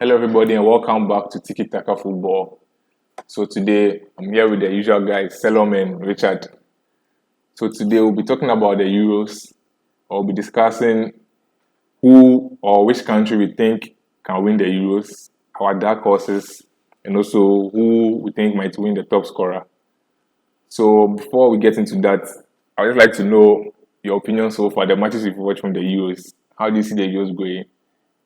Hello, everybody, and welcome back to Tiki Taka Football. So today, I'm here with the usual guys, Selom and Richard. So today, we'll be talking about the Euros. We'll be discussing who or which country we think can win the Euros, our dark horses, and also who we think might win the top scorer. So before we get into that, I would just like to know your opinion so far, the matches you've watched from the Euros. How do you see the Euros going?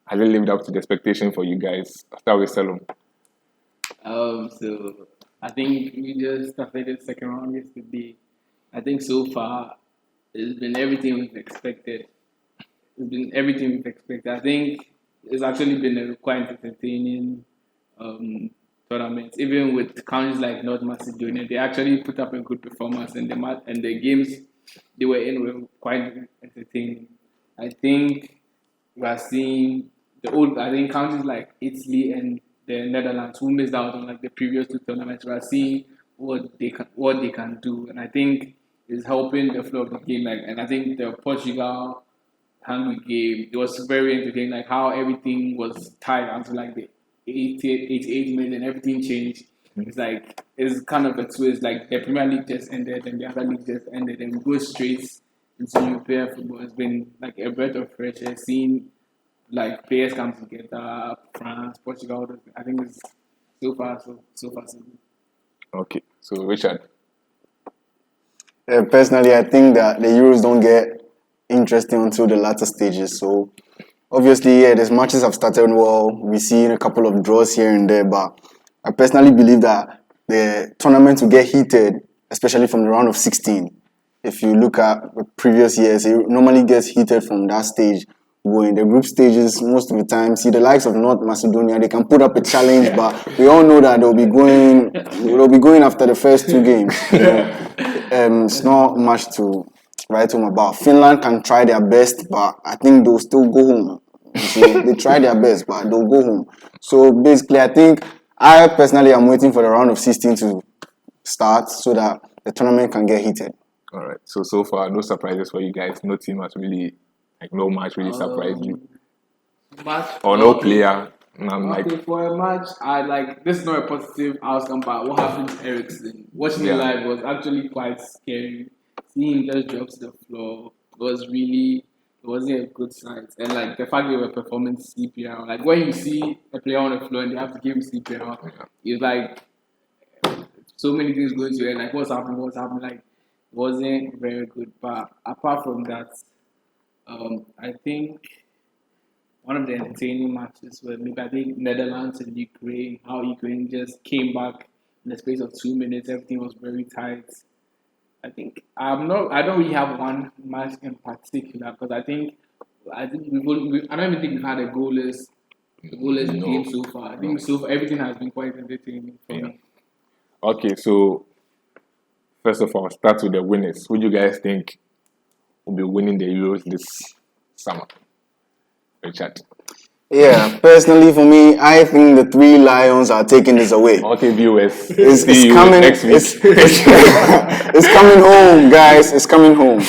Has it lived up to the expectation for you guys? I'll start with Salom. So I think we just started the second round yesterday. I think so far it's been everything we've expected. It's been everything we've expected. I think it's actually been a quite entertaining tournament. Even with countries like North Macedonia, they actually put up a good performance, and the games they were in were quite entertaining. I think we are seeing I think countries like Italy and the Netherlands who missed out on like the previous two tournaments. We are seeing what they can do, and I think it's helping the flow of the game. And I think the Portugal Hungary game, it was very entertaining. Like how everything was tied until like the 88 minutes, and everything changed. It's kind of a twist. Like the Premier League just ended, and the other league just ended, and we go straight into European football. It's been like a breath of fresh air. Seeing like players come together, France, Portugal. I think it's so far so good. Okay, so Richard. Personally, I think that the Euros don't get interesting until the latter stages. So, obviously, these matches have started well. We've seen a couple of draws here and there, but I personally believe that the tournament will get heated, especially from the round of 16. If you look at the previous years, it normally gets heated from that stage. Going the group stages, most of the time, see the likes of North Macedonia, they can put up a challenge, but we all know that they'll be going after the first two games. It's not much to write home about. Finland can try their best, but I think they'll still go home. So they try their best, but they'll go home. So basically, I personally am waiting for the round of 16 to start so that the tournament can get heated. All right. So far, no surprises for you guys. No team has really, no match really surprised you. No player. For a match, this is not a positive outcome, but what happened to Ericsson? Watching it live was actually quite scary. Seeing him just drop to the floor wasn't a good sight. And like the fact they were performing CPR, like when you see a player on the floor and they have to give him CPR, it's like so many things going to it. Like what's happening? Like it wasn't very good. But apart from that, I think one of the entertaining matches were maybe I think Netherlands and Ukraine. How Ukraine just came back in the space of 2 minutes. Everything was very tight. I don't really have one match in particular because I don't even think we've had a goalless game so far. I think so far everything has been quite entertaining for me. Okay, so first of all, start with the winners. Who do you guys think will be winning the Euros this summer? Richard. Yeah, personally for me, I think the three Lions are taking this away. Okay, viewers. It's coming next week. It's coming home, guys. It's coming home.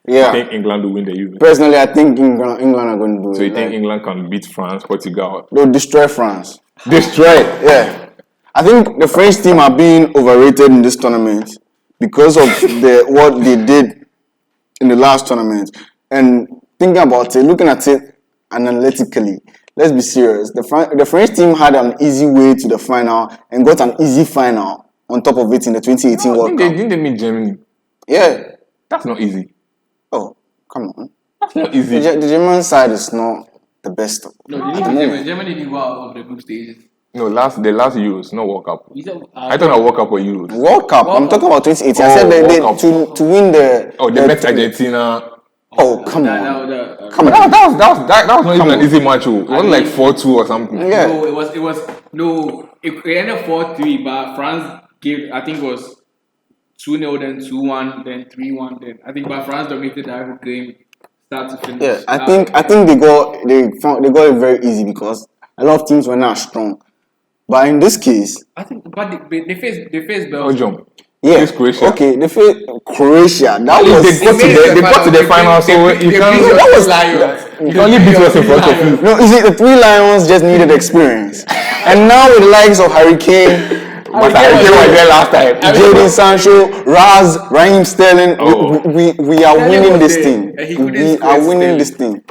Yeah. You think England will win the Euros? Personally, I think England are going to do it. So you think England can beat France, Portugal? They'll destroy France. Destroy? Yeah. I think the French team are being overrated in this tournament because of what they did in the last tournament. And thinking about it, looking at it analytically, let's be serious. The French team had an easy way to the final and got an easy final on top of it in the 2018 World Cup. Didn't they meet Germany? Yeah. That's not easy. Oh, come on. That's not easy. The German side is not the best. No, Germany didn't go out of the group stages. No, the last Euros, not World Cup. I thought World Cup or Euros. World Cup. I'm talking about 2018. I said to win the. Oh, they met Argentina. Oh, come on. Come on. That was not even an easy match. It wasn't like 4-2 or something. Yeah. No, it ended 4-3, but France gave, I think it was 2-0, then 2-1, then 3-1. Then I think but France dominated the whole game, start to finish. Yeah, I think they got it very easy because a lot of teams were not strong. But in this case, I think, but they faced Belgium. Belgium. Yeah. Face Croatia. Okay, they face Croatia. That At least was. they got to the final, so you can. That was You can only beat us in front of you. No, you see, the three Lions just needed experience, and now with the likes of Hurricane, But I came was there last time. Jadon Sancho, Raheem Sterling, Oh. we are Sterling winning was this there, thing. and he couldn't We score are winning Sterling. this thing.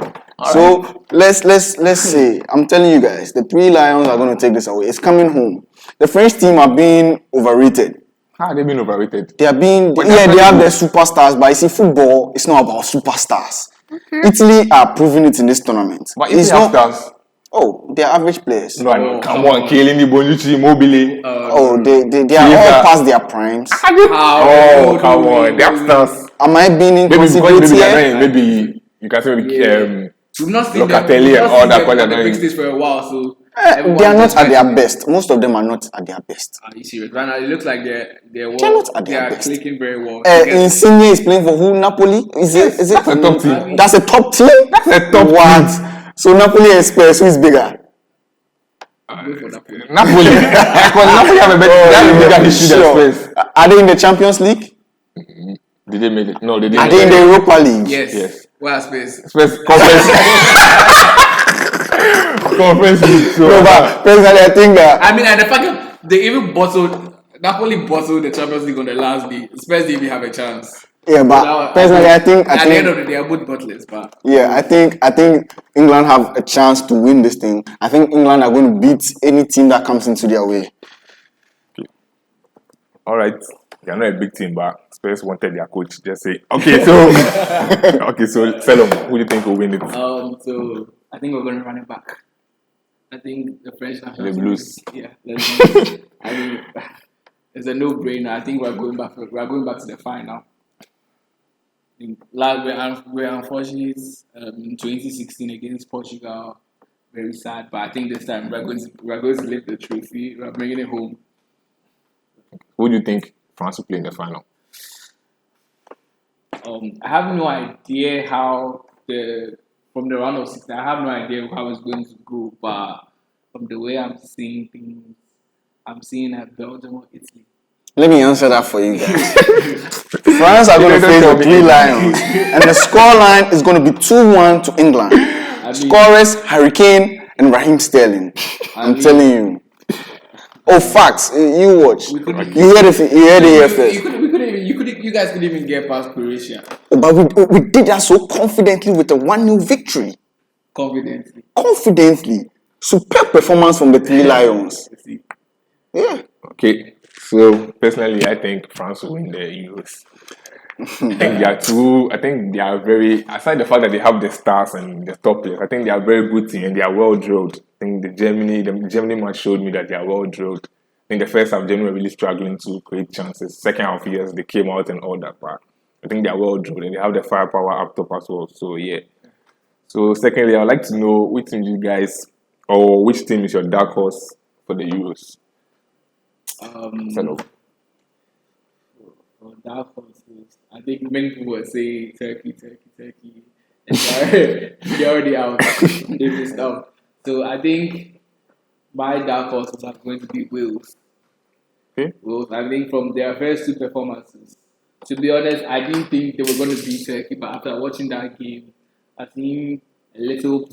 So let's say, I'm telling you guys, the three Lions are going to take this away. It's coming home. The French team are being overrated. How are they being overrated? They are being, But yeah, that's they not have good. their superstars, but you see, football, it's not about superstars. Italy are proving it in this tournament. But It's if they have not. stars, Oh, they are average players. no, I know. Oh, Come come on, on. Chiellini, Bonucci, Immobile. Oh, they are Chiesa. all past their primes. Oh, come on, they have stars. Am I being Maybe because inconsiderate maybe they're here? not in, maybe you can say maybe We've not seen them. Locatelli We've and not all seen that, them but they're at the not big in. stage for a while, so They are not at their best. Most of them are not at their best. Are you serious? Right now, it looks like they're not at they their are best. clicking very well. Insigne is playing for who? Napoli? Is it? That's a top team. That's a top team. That's a top What? So Napoli and Spurs, who is bigger? Go for Napoli. Napoli. Because Napoli have a bigger history than Spurs. Are they in the Champions League? Did they make it? No, they didn't. Are they in the Europa League? Yes. Well, Spurs. Spurs conference. Conference league. So, No, but personally, I think that I mean, and the fact that they even Napoli bottled the Champions League on the last day. Spurs didn't even have a chance. yeah, but personally, I think at the end of the day, they are both bottlers, but yeah, I think England have a chance to win this thing. I think England are going to beat any team that comes into their way. all right. They're not a big team, but Spurs wanted their coach. Just say, okay, so Selom, who do you think will win it? so I think we're going to run it back. I think the French national The team- Blues. Yeah, I mean, it's a no-brainer. I think we're going back. We're going back to the final. We're unfortunate in 2016 against Portugal. Very sad, but I think this time we're going to lift the trophy. We're bringing it home. Who do you think France will play in the final? I have no idea how from the round of 16. I have no idea how it's going to go, but from the way I'm seeing things, I'm seeing that Belgium or Italy. Let me answer that for you guys. France are going to face the three Lions, and the score line is going to be 2-1 to England. Scorers: Hurricane and Raheem Sterling. I'm telling you. Oh, facts. You watch. You heard it here first. You guys couldn't even get past Croatia But we did that so confidently with a 1-0 victory. Confidently. Superb performance from the three Lions. Yeah. Okay, so personally, I think France will win the Euros. I think they are very, aside the fact that they have the stars and the top players, I think they are a very good team and they are well drilled. I think the Germany match showed me that they are well drilled. I think the first half, Germany were really struggling to create chances. Second half, yes, they came out and all that, but I think they are well drilled and they have the firepower up top as well. So, yeah. So, secondly, I would like to know which team you guys, or which team is your dark horse for the Euros? Dark horses. I think many people would say Turkey. And they're already out. They missed out. So I think my dark horses are going to be Wales. Okay. Wales. I think from their first two performances, to be honest, I didn't think they were going to beat Turkey, but after watching that game, I think a little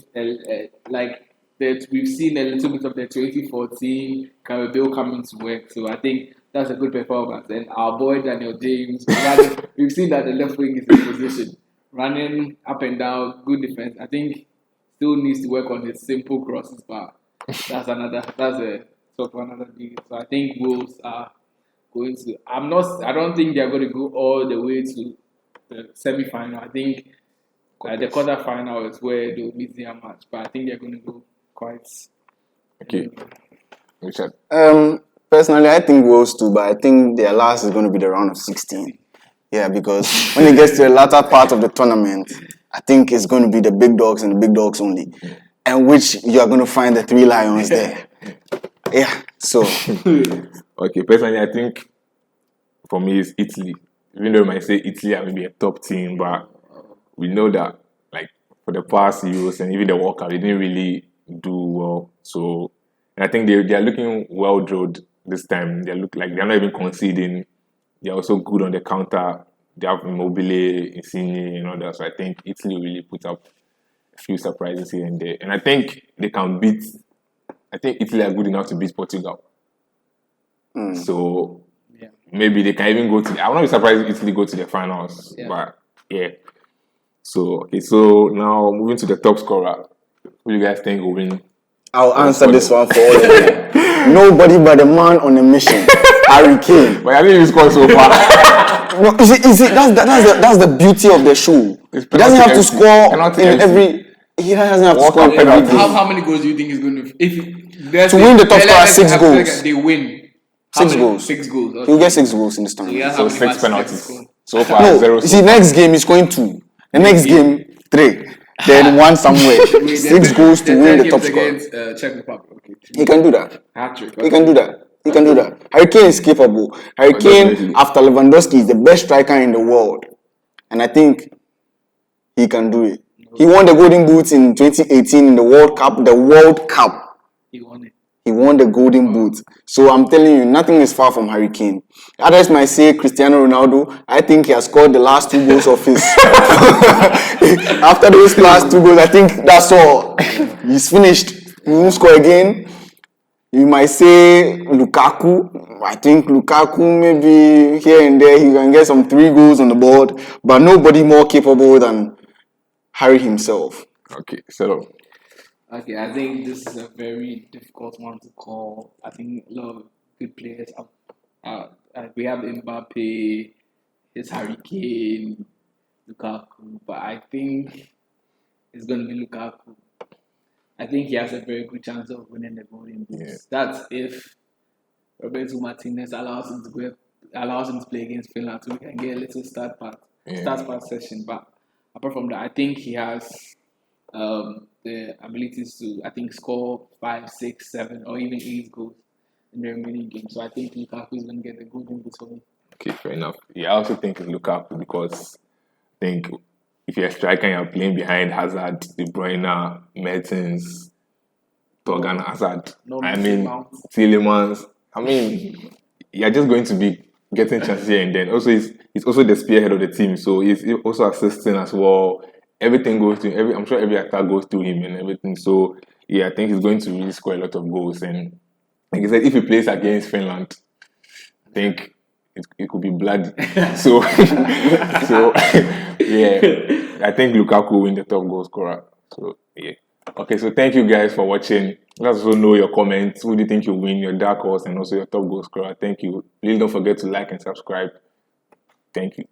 like that we've seen a little bit of the 2014 Carabao coming to work. So I think that's a good performance. And our boy Daniel James, we've seen that the left wing is in position, running up and down, good defense. I think still needs to work on his simple crosses, but that's a talk for another day. So I think Wolves are going to. I don't think they're going to go all the way to the semi-final. I think the quarter-final is where they'll meet their match, but I think they're going to go quite. Okay. Richard. Personally, I think Wales too, but I think their last is going to be the round of 16. Yeah, because when it gets to the latter part of the tournament, I think it's going to be the big dogs and the big dogs only, and which you are going to find the three Lions there. Yeah, so. Okay, personally, I think for me it's Italy. Even though I might say Italy are maybe a top team, but we know that like for the past Euros and even the World Cup, they didn't really do well. So and I think they are looking well drilled this time. They look like they're not even conceding they're also good on the counter. They have Immobile, Insigne, and all that. So I think Italy will really put up a few surprises here and there. And I think they can beat. I think Italy are good enough to beat Portugal. So Yeah. maybe they can even go to. I will not be surprised if Italy go to the finals. Yeah. But yeah. So okay. So now moving to the top scorer. Who do you guys think will win? I'll answer this one for all of you. Nobody but the man on a mission, Harry Kane. But I think he scored so far. No, you see, that's the beauty of the show. He doesn't have to score in every. He doesn't have to World score Cup in every penalty. game. How many goals do you think he's going to? If To win the top scorer, 6 goals. They win. How 6 many? goals. 6 goals. Okay. He'll get 6 goals in this tournament. Yeah, So how many 6 matches penalties. he scored? So far, No, 0. you see, next game he's going 2. The next game 3. Then 1 somewhere. Wait, 6 goals to win the top scorer. against Czech Republic. Okay. He can do that. Hat-trick. He can do that. He can do that. Harry Kane is capable. Harry Kane, Definitely. after Lewandowski, is the best striker in the world. And I think he can do it. He won the Golden Boot in 2018 in the World Cup. The World Cup. He won it. He won the Golden Boot. So I'm telling you, nothing is far from Harry Kane. Others might say Cristiano Ronaldo. I think he has scored the last 2 goals of his. After those last 2 goals, I think that's all. He's finished. He won't score again. You might say Lukaku. I think Lukaku, maybe here and there, he can get some 3 goals on the board. But nobody more capable than Harry himself. Okay, so Okay, I think this is a very difficult one to call. I think a lot of good players. We have Mbappe, there's Harry Kane, Lukaku, but I think it's going to be Lukaku. I think he has a very good chance of winning the Golden Boot. Yeah. That's if Roberto Martinez allows him to play against Finland, so we can get a little start part session. But apart from that, I think he has the abilities to, I think, score 5, 6, 7, or even 8 goals in the remaining games. So I think Lukaku is going to get the Golden Boot for me. okay, fair enough. Yeah, I also think it's Lukaku because I think if you're a striker and you're playing behind Hazard, De Bruyne, Mertens, Torgan Hazard, No I mean Mount. Tielemans, I mean you're just going to be getting chances here and then. Also, he's also the spearhead of the team, so he's also assisting as well. Everything goes to him. I'm sure every attack goes to him and everything. So yeah, I think he's going to really score a lot of goals. And like I said, if he plays against Finland, I think it could be bloody. so yeah, I think Lukaku will win the top goal scorer. So yeah. Okay, so thank you guys for watching. Let us also know your comments. Who do you think you win, your dark horse, and also your top goal scorer? Thank you. Please don't forget to like and subscribe. Thank you.